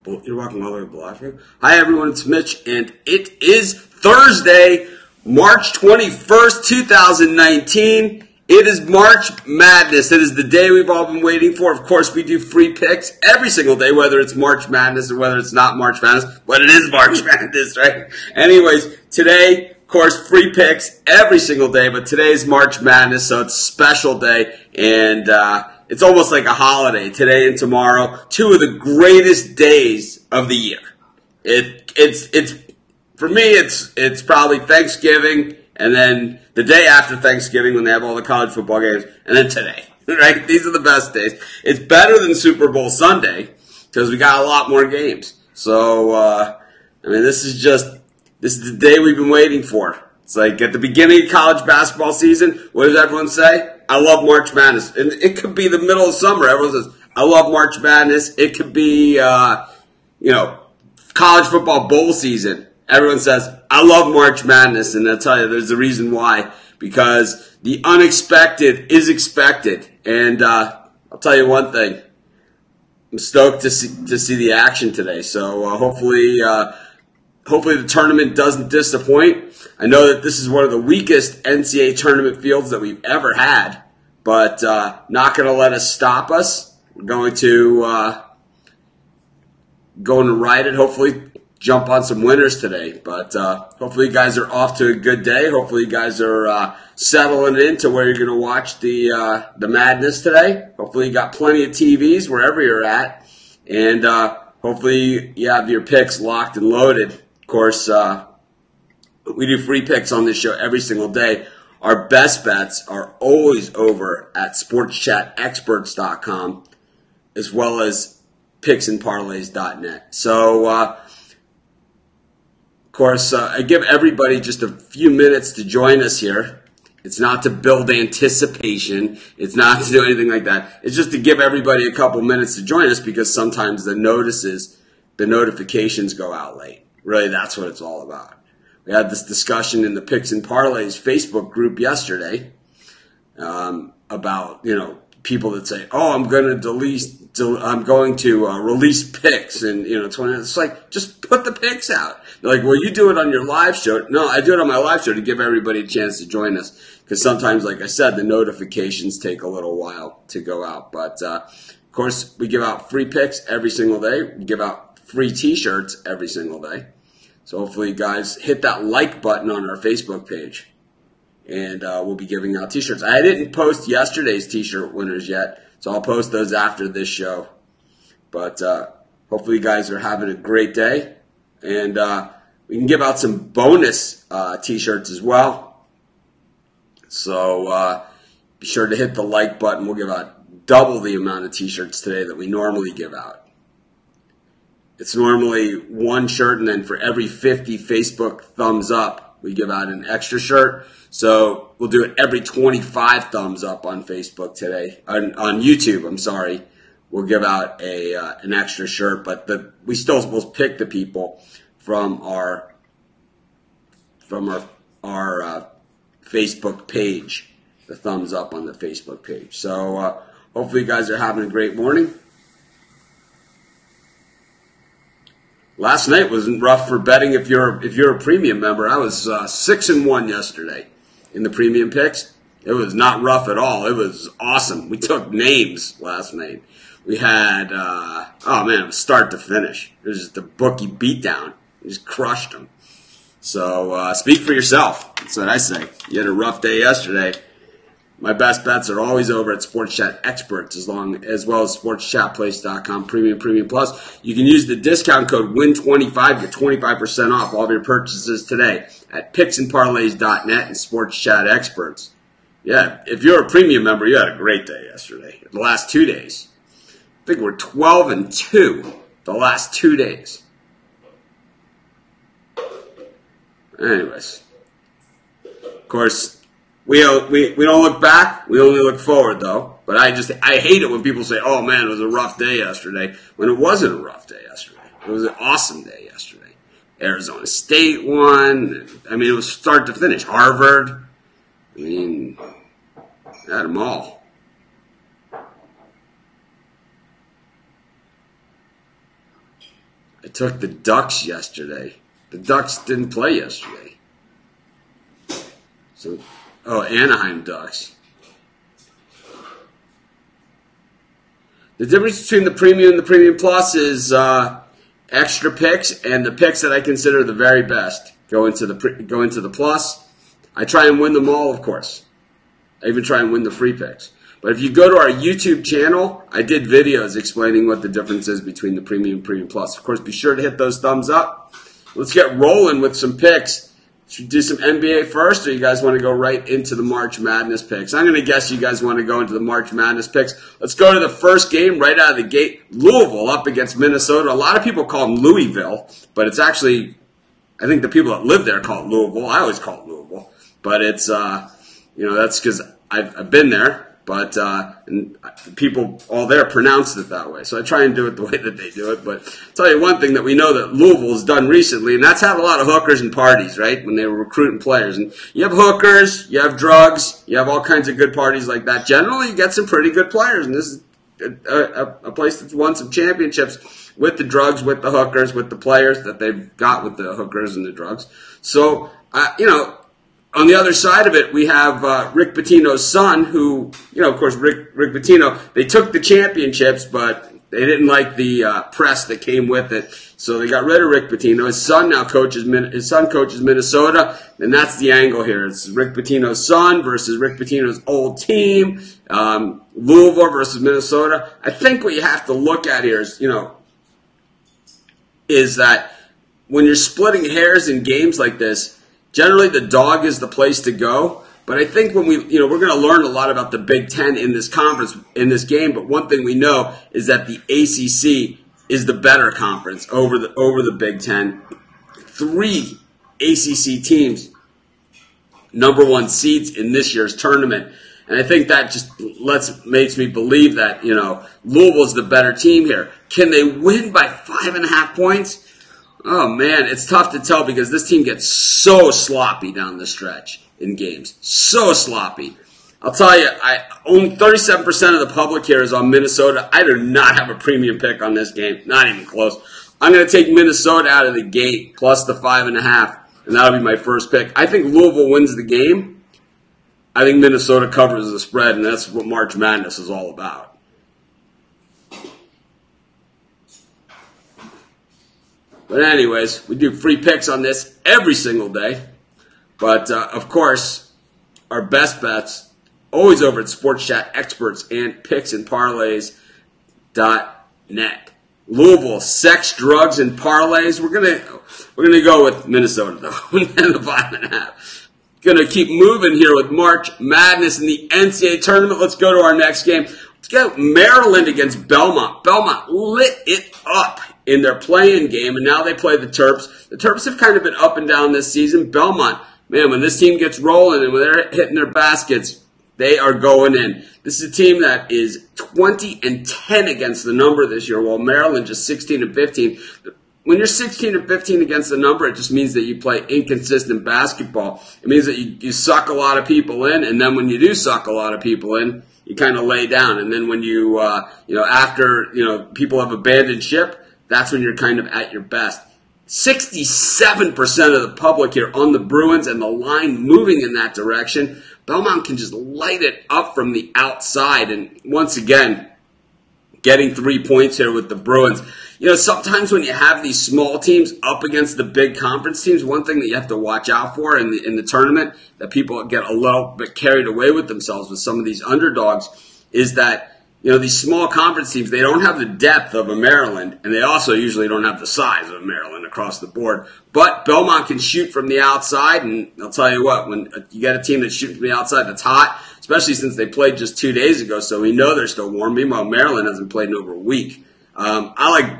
You're walking all the way to Bellagio? Hi, everyone. It's Mitch, and it is Thursday, March 21st, 2019. It is March Madness. It is the day we've all been waiting for. Of course, we do free picks every single day, whether it's March Madness or whether it's not March Madness, but it is March Madness, right? Anyways, today, of course, free picks every single day, but today is March Madness, so it's a special day, and it's almost like a holiday. Today and tomorrow, two of the greatest days of the year. It's for me, it's probably Thanksgiving, and then the day after Thanksgiving when they have all the college football games, and then today. Right? These are the best days. It's better than Super Bowl Sunday because we got a lot more games. So this is the day we've been waiting for. It's like at the beginning of college basketball season, what does everyone say? I love March Madness. And it could be the middle of summer. Everyone says, I love March Madness. It could be, college football bowl season. Everyone says, I love March Madness. And I'll tell you, there's a reason why. Because the unexpected is expected. And I'll tell you one thing. I'm stoked to see the action today. So hopefully the tournament doesn't disappoint. I know that this is one of the weakest NCAA tournament fields that we've ever had, but not going to let us stop us. We're going to ride it, hopefully jump on some winners today. But hopefully you guys are off to a good day. Hopefully you guys are settling into where you're going to watch the madness today. Hopefully you got plenty of TVs wherever you're at. And hopefully you have your picks locked and loaded. Of course, we do free picks on this show every single day. Our best bets are always over at sportschatexperts.com as well as picksandparlays.net. So, of course, I give everybody just a few minutes to join us here. It's not to build anticipation. It's not to do anything like that. It's just to give everybody a couple minutes to join us because sometimes the notifications go out late. Really, that's what it's all about. We had this discussion in the Picks and Parlays Facebook group yesterday about people that say, "Oh, I'm going to release picks," and 20. It's like just put the picks out. They're like, "Well, you do it on your live show." No, I do it on my live show to give everybody a chance to join us because sometimes, like I said, the notifications take a little while to go out. But of course, we give out free picks every single day. We give out free T-shirts every single day. So hopefully you guys hit that like button on our Facebook page. And we'll be giving out T-shirts. I didn't post yesterday's T-shirt winners yet, so I'll post those after this show. But hopefully you guys are having a great day. And we can give out some bonus T-shirts as well. So be sure to hit the like button. We'll give out double the amount of T-shirts today that we normally give out. It's normally one shirt, and then for every 50 Facebook thumbs up, we give out an extra shirt. So we'll do it every 25 thumbs up on Facebook today. On YouTube, I'm sorry. We'll give out an extra shirt, but we still will pick the people from our Facebook page, the thumbs up on the Facebook page. So hopefully you guys are having a great morning. Last night wasn't rough for betting if you're a premium member. I was 6-1 yesterday in the premium picks. It was not rough at all. It was awesome. We took names last night. We had it was start to finish. It was just a bookie beatdown. We just crushed them. So speak for yourself. That's what I say. You had a rough day yesterday. My best bets are always over at Sports Chat Experts, as well as SportsChatPlace.com Premium Plus. You can use the discount code WIN25 to get 25% off all of your purchases today at PicksandParlays.net and Sports Chat Experts. Yeah, if you're a premium member, you had a great day yesterday. The last 2 days, I think we're 12-2 the last 2 days. Anyways, of course. We don't look back. We only look forward, though. But I hate it when people say, "Oh man, it was a rough day yesterday," when it wasn't a rough day yesterday. It was an awesome day yesterday. Arizona State won. I mean, it was start to finish. Harvard. I mean, had them all. I took the Ducks yesterday. The Ducks didn't play yesterday. So, Anaheim Ducks. The difference between the Premium and the Premium Plus is extra picks, and the picks that I consider the very best go into the Plus. I try and win them all, of course. I even try and win the free picks. But if you go to our YouTube channel, I did videos explaining what the difference is between the Premium and Premium Plus. Of course, be sure to hit those thumbs up. Let's get rolling with some picks. Should we do some NBA first, or you guys want to go right into the March Madness picks? I'm going to guess you guys want to go into the March Madness picks. Let's go to the first game right out of the gate. Louisville up against Minnesota. A lot of people call them Louisville, but it's actually, I think the people that live there call it Louisville. I always call it Louisville. But it's, that's because I've been there. But and people all there pronounced it that way. So I try and do it the way that they do it. But I'll tell you one thing that we know that Louisville has done recently, and that's have a lot of hookers and parties, right, when they were recruiting players. And you have hookers, you have drugs, you have all kinds of good parties like that. Generally, you get some pretty good players. And this is a place that's won some championships with the drugs, with the hookers, with the players that they've got with the hookers and the drugs. So, on the other side of it, we have Rick Pitino's son, who, of course, Rick Pitino, they took the championships, but they didn't like the press that came with it. So they got rid of Rick Pitino. His son now coaches Minnesota, and that's the angle here. It's Rick Pitino's son versus Rick Pitino's old team, Louisville versus Minnesota. I think what you have to look at here is that when you're splitting hairs in games like this, generally, the dog is the place to go. But I think when we're going to learn a lot about the Big Ten in this conference, in this game. But one thing we know is that the ACC is the better conference over the Big Ten. 3 ACC teams, number 1 seeds in this year's tournament. And I think that just makes me believe that, Louisville's the better team here. Can they win by 5.5 points? Oh, man, it's tough to tell because this team gets so sloppy down the stretch in games. So sloppy. I'll tell you, only 37% of the public here is on Minnesota. I do not have a premium pick on this game. Not even close. I'm going to take Minnesota out of the gate plus the 5.5, and that'll be my first pick. I think Louisville wins the game. I think Minnesota covers the spread, and that's what March Madness is all about. But anyways, we do free picks on this every single day. But, of course, our best bets, always over at Sports Chat Experts and picksandparlays.net. Louisville, sex, drugs, and parlays. We're gonna go with Minnesota, though, and the 5.5. Gonna keep moving here with March Madness in the NCAA tournament. Let's go to our next game. Let's go Maryland against Belmont. Belmont lit it up in their play-in game, and now they play the Terps. The Terps have kind of been up and down this season. Belmont, man, when this team gets rolling and when they're hitting their baskets, they are going in. This is a team that is 20-10 against the number this year, while Maryland just 16-15. When you're 16-15 against the number, it just means that you play inconsistent basketball. It means that you suck a lot of people in, and then when you do suck a lot of people in, you kind of lay down. And then when after people have abandoned ship, that's when you're kind of at your best. 67% of the public here on the Bruins and the line moving in that direction. Belmont can just light it up from the outside. And once again, getting 3 points here with the Bruins. Sometimes when you have these small teams up against the big conference teams, one thing that you have to watch out for in the tournament, that people get a little bit carried away with themselves with some of these underdogs, is that these small conference teams, they don't have the depth of a Maryland, and they also usually don't have the size of a Maryland across the board. But Belmont can shoot from the outside, and I'll tell you what, when you get a team that's shooting from the outside that's hot, especially since they played just 2 days ago, so we know they're still warm. Meanwhile, Maryland hasn't played in over a week. I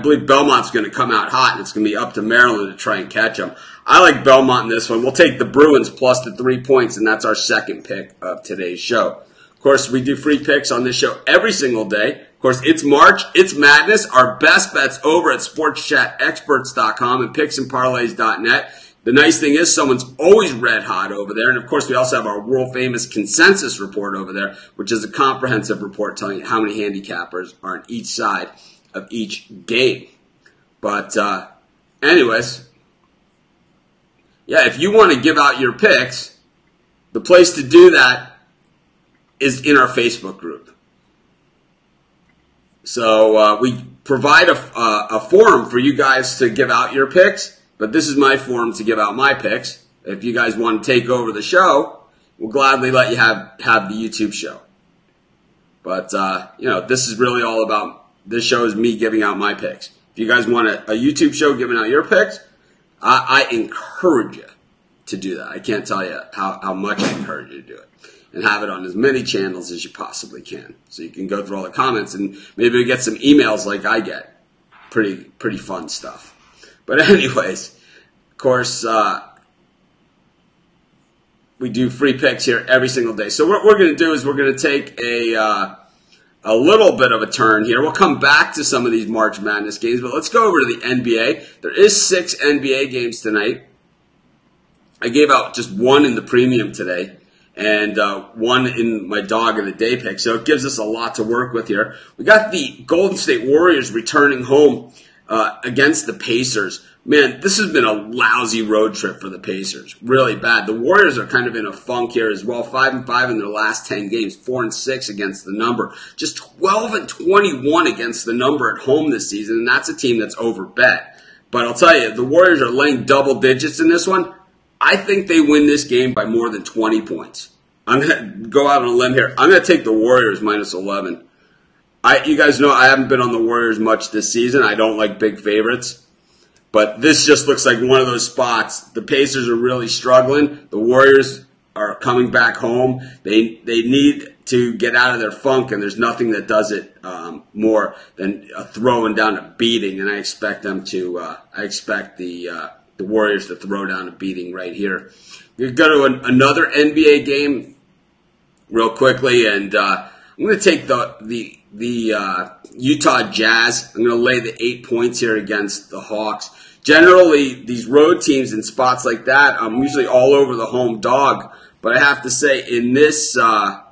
believe Belmont's going to come out hot, and it's going to be up to Maryland to try and catch them. I like Belmont in this one. We'll take the Bruins plus the 3 points, and that's our second pick of today's show. Of course, we do free picks on this show every single day. Of course, it's March. It's madness. Our best bets over at sportschatexperts.com and picksandparlays.net. The nice thing is someone's always red hot over there. And, of course, we also have our world-famous consensus report over there, which is a comprehensive report telling you how many handicappers are on each side of each game. But anyways, yeah, if you want to give out your picks, the place to do that is in our Facebook group. So we provide a forum for you guys to give out your picks, but this is my forum to give out my picks. If you guys want to take over the show, we'll gladly let you have the YouTube show. But, this is really all about, this show is me giving out my picks. If you guys want a YouTube show giving out your picks, I encourage you to do that. I can't tell you how much I encourage you to do it. And have it on as many channels as you possibly can. So you can go through all the comments and maybe get some emails like I get. Pretty fun stuff. But anyways, of course, we do free picks here every single day. So what we're going to do is we're going to take a little bit of a turn here. We'll come back to some of these March Madness games, but let's go over to the NBA. There is 6 NBA games tonight. I gave out just one in the premium today. And one in my dog of the day pick. So it gives us a lot to work with here. We got the Golden State Warriors returning home against the Pacers. Man, this has been a lousy road trip for the Pacers. Really bad. The Warriors are kind of in a funk here as well. 5-5 in their last 10 games. 4-6 against the number. Just 12-21 against the number at home this season. And that's a team that's overbet. But I'll tell you, the Warriors are laying double digits in this one. I think they win this game by more than 20 points. I'm going to go out on a limb here. I'm going to take the Warriors minus 11. You guys know I haven't been on the Warriors much this season. I don't like big favorites. But this just looks like one of those spots. The Pacers are really struggling. The Warriors are coming back home. They need to get out of their funk, and there's nothing that does it more than throwing down a beating. And I expect them to. I expect the Warriors to throw down a beating right here. We go to another NBA game real quickly, and I'm going to take the Utah Jazz. I'm going to lay the 8 points here against the Hawks. Generally, these road teams in spots like that, I'm usually all over the home dog. But I have to say, in this spot,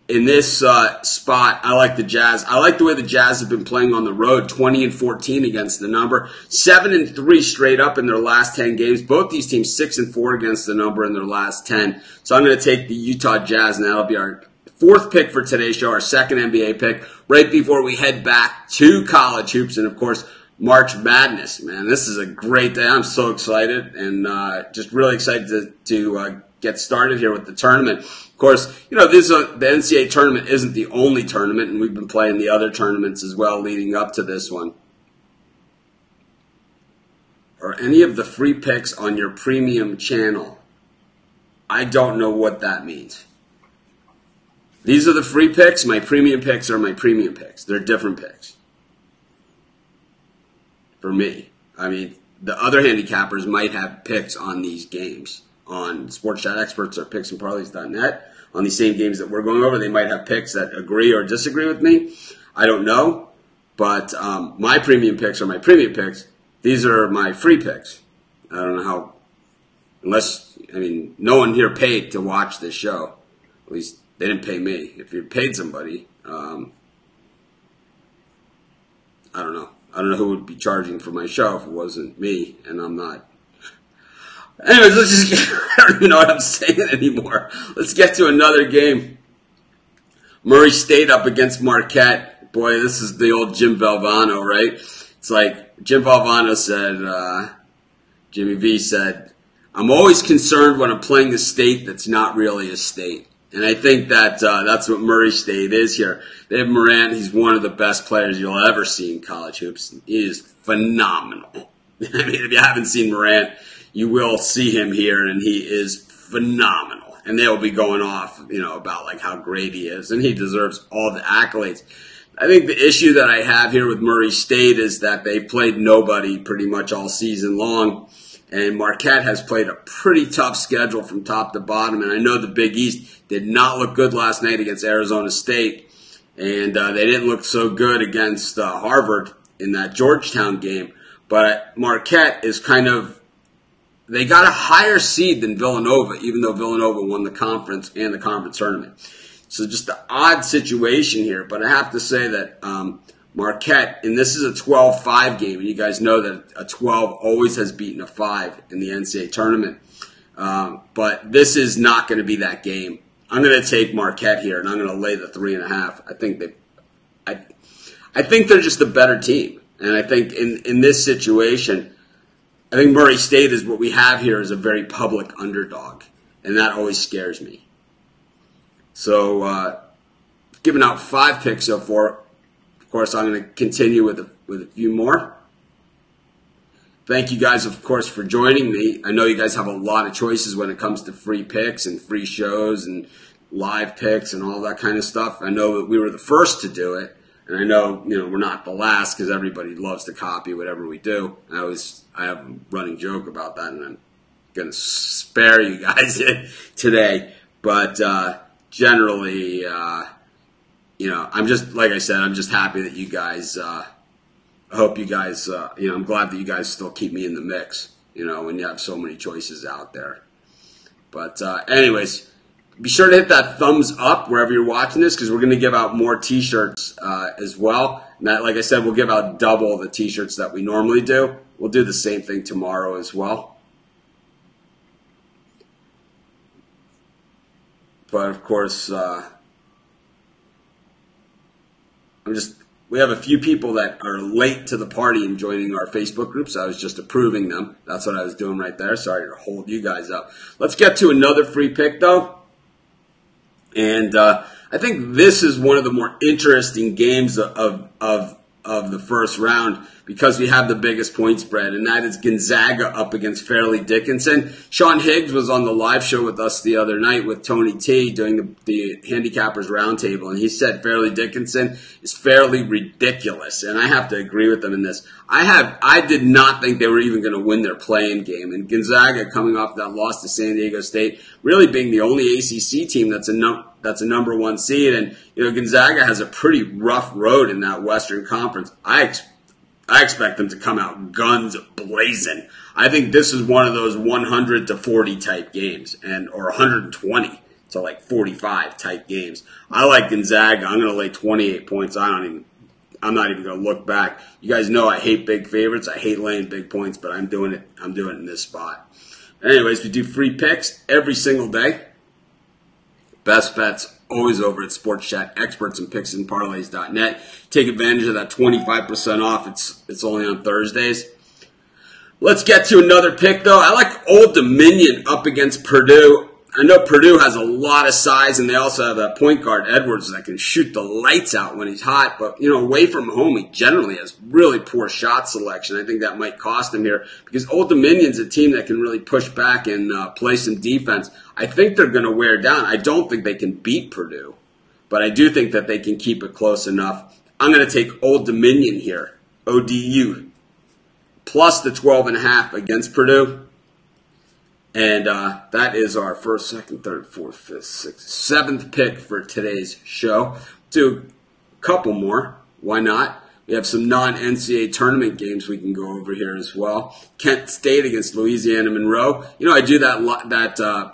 I like the Jazz. I like the way the Jazz have been playing on the road, 20-14 against the number, 7-3 straight up in their last 10 games. Both these teams 6-4 against the number in their last 10. So I'm going to take the Utah Jazz, and that'll be our 4th pick for today's show, our 2nd NBA pick, right before we head back to college hoops and, of course, March Madness. Man, this is a great day. I'm so excited and just really excited to get started here with the tournament. Of course, the NCAA tournament isn't the only tournament, and we've been playing the other tournaments as well leading up to this one. Or any of the free picks on your premium channel. I don't know what that means. These are the free picks. My premium picks are my premium picks. They're different picks. For me. I mean, the other handicappers might have picks on these games. On Sports Chat Experts or picksandparlays.net. On these same games that we're going over, they might have picks that agree or disagree with me. I don't know. But my premium picks are my premium picks. These are my free picks. I don't know how, no one here paid to watch this show. At least they didn't pay me. If you paid somebody, I don't know. I don't know who would be charging for my show if it wasn't me, and I'm not. Anyways, let's just get, I don't even know what I'm saying anymore. Let's get to another game. Murray State up against Marquette. Boy, this is the old Jim Valvano, right? It's like Jim Valvano said, Jimmy V said, I'm always concerned when I'm playing a state that's not really a state. And I think that that's what Murray State is here. They have Morant. He's one of the best players you'll ever see in college hoops. He is phenomenal. I mean, if you haven't seen Morant, you will see him here, and he is phenomenal. And they will be going off, about like how great he is, and he deserves all the accolades. I think the issue that I have here with Murray State is that they played nobody pretty much all season long. And Marquette has played a pretty tough schedule from top to bottom. And I know the Big East did not look good last night against Arizona State. And they didn't look so good against Harvard in that Georgetown game. But Marquette is they got a higher seed than Villanova, even though Villanova won the conference and the conference tournament. So just an odd situation here. But I have to say that Marquette, and this is a 12-5 game, and you guys know that a 12 always has beaten a 5 in the NCAA tournament. But this is not going to be that game. I'm going to take Marquette here, and I'm going to lay the 3.5. I think they're just a better team, and I think in this situation, I think Murray State is what we have here is a very public underdog, and that always scares me. So, giving out 5 picks so far. Of course, I'm going to continue with a few more. Thank you guys, of course, for joining me. I know you guys have a lot of choices when it comes to free picks and free shows and live picks and all that kind of stuff. I know that we were the first to do it, and I know we're not the last because everybody loves to copy whatever we do. I have a running joke about that, and I'm going to spare you guys it today. But generally, I'm just, like I said, I'm just happy that you guys, I hope you guys, I'm glad that you guys still keep me in the mix, when you have so many choices out there. But anyways, be sure to hit that thumbs up wherever you're watching this because we're going to give out more T-shirts as well. And that, like I said, we'll give out double the T-shirts that we normally do. We'll do the same thing tomorrow as well. But, of course, we have a few people that are late to the party and joining our Facebook group, so I was just approving them. That's what I was doing right there. Sorry to hold you guys up. Let's get to another free pick, though. And I think this is one of the more interesting games of the first round because we have the biggest point spread, and that is Gonzaga up against Fairleigh Dickinson. Sean Higgs was on the live show with us the other night with Tony T doing the Handicappers Roundtable, and he said Fairleigh Dickinson is fairly ridiculous, and I have to agree with him in this. I did not think they were even going to win their play-in game, and Gonzaga coming off that loss to San Diego State, really being the only ACC team that's a number 1 seed, and Gonzaga has a pretty rough road in that Western Conference. I expect them to come out guns blazing. I think this is one of those 100 to 40 type games, or 120 to like 45 type games. I like Gonzaga. I'm going to lay 28 points. I'm not even going to look back. You guys know I hate big favorites. I hate laying big points, but I'm doing it. I'm doing it in this spot. Anyways, we do free picks every single day. Best bets always over at Sports Chat, experts in picks and parlays.net. Take advantage of that 25% off. It's only on Thursdays. Let's get to another pick, though. I like Old Dominion up against Purdue. I know Purdue has a lot of size, and they also have that point guard, Edwards, that can shoot the lights out when he's hot. But, away from home, he generally has really poor shot selection. I think that might cost him here because Old Dominion's a team that can really push back and play some defense. I think they're going to wear down. I don't think they can beat Purdue, but I do think that they can keep it close enough. I'm going to take Old Dominion here, ODU, plus the 12.5 against Purdue. And that is our first, second, third, fourth, fifth, sixth, seventh pick for today's show. Do a couple more. Why not? We have some non-NCAA tournament games we can go over here as well. Kent State against Louisiana Monroe. I do that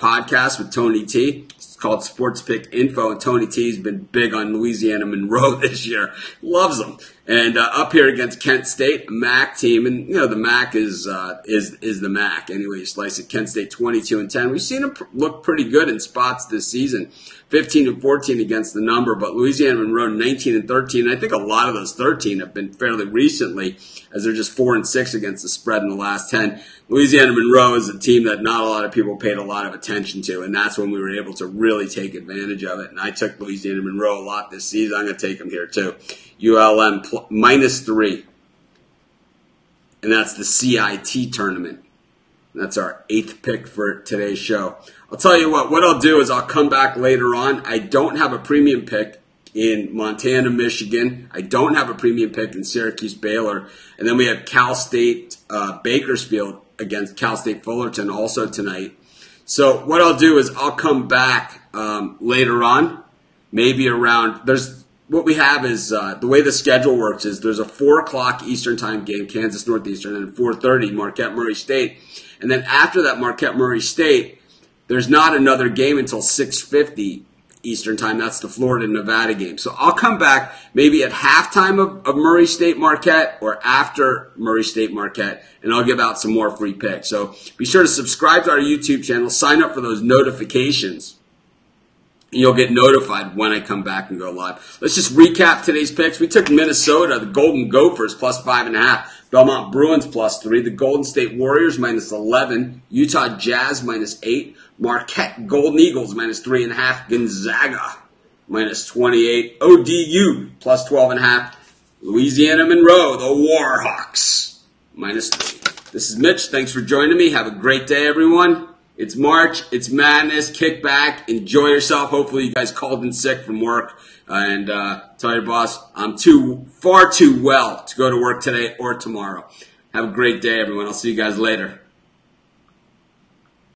podcast with Tony T. It's called Sports Pick Info, and Tony T's been big on Louisiana Monroe this year. Loves them. And up here against Kent State, a MAC team, and the MAC is the MAC. Anyway, you slice it. Kent State 22-10. We've seen them look pretty good in spots this season, 15-14 against the number. But Louisiana Monroe 19-13. And I think a lot of those 13 have been fairly recently, as they're just 4-6 against the spread in the last 10. Louisiana Monroe is a team that not a lot of people paid a lot of attention to, and that's when we were able to really take advantage of it. And I took Louisiana Monroe a lot this season. I'm going to take them here too. ULM -3. And that's the CIT tournament. And that's our 8th pick for today's show. I'll tell you what I'll do is I'll come back later on. I don't have a premium pick in Montana, Michigan. I don't have a premium pick in Syracuse, Baylor. And then we have Cal State, Bakersfield against Cal State Fullerton also tonight. So what I'll do is I'll come back later on, maybe around, what we have is, the way the schedule works is there's a 4 o'clock Eastern time game, Kansas Northeastern, and 4:30 Marquette Murray State. And then after that Marquette Murray State, there's not another game until 6:50 Eastern time. That's the Florida-Nevada game. So I'll come back maybe at halftime of Murray State Marquette or after Murray State Marquette, and I'll give out some more free picks. So be sure to subscribe to our YouTube channel, sign up for those notifications, and you'll get notified when I come back and go live. Let's just recap today's picks. We took Minnesota, the Golden Gophers, plus 5.5. Belmont Bruins, plus 3. The Golden State Warriors, minus 11. Utah Jazz, minus 8. Marquette Golden Eagles, minus 3.5. Gonzaga, minus 28. ODU, plus 12.5. Louisiana Monroe, the Warhawks, minus 3. This is Mitch. Thanks for joining me. Have a great day, everyone. It's March. It's madness. Kick back. Enjoy yourself. Hopefully you guys called in sick from work. And tell your boss I'm far too well to go to work today or tomorrow. Have a great day, everyone. I'll see you guys later.